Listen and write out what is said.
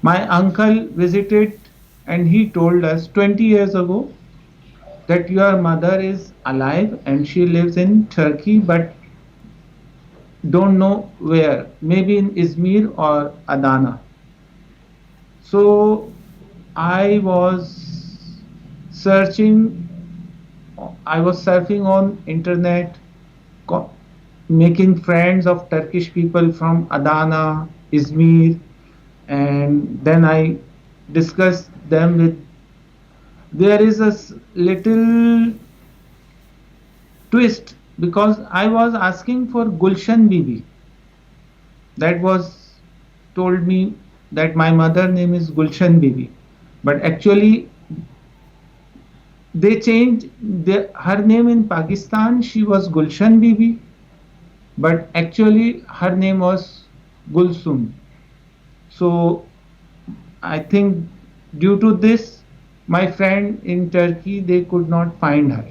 My uncle visited and he told us 20 years ago that your mother is alive and she lives in Turkey, but don't know where, maybe in Izmir or Adana. So I was searching, I was surfing on internet, making friends of Turkish people from Adana, Izmir, and then I discussed them with. There is a little twist because I was asking for Gulshan Bibi. That was told me that my mother name is Gulshan Bibi, but actually they changed her name in Pakistan. She was Gulshan Bibi, but actually her name was Gulsum. So I think due to this, my friend in Turkey they could not find her.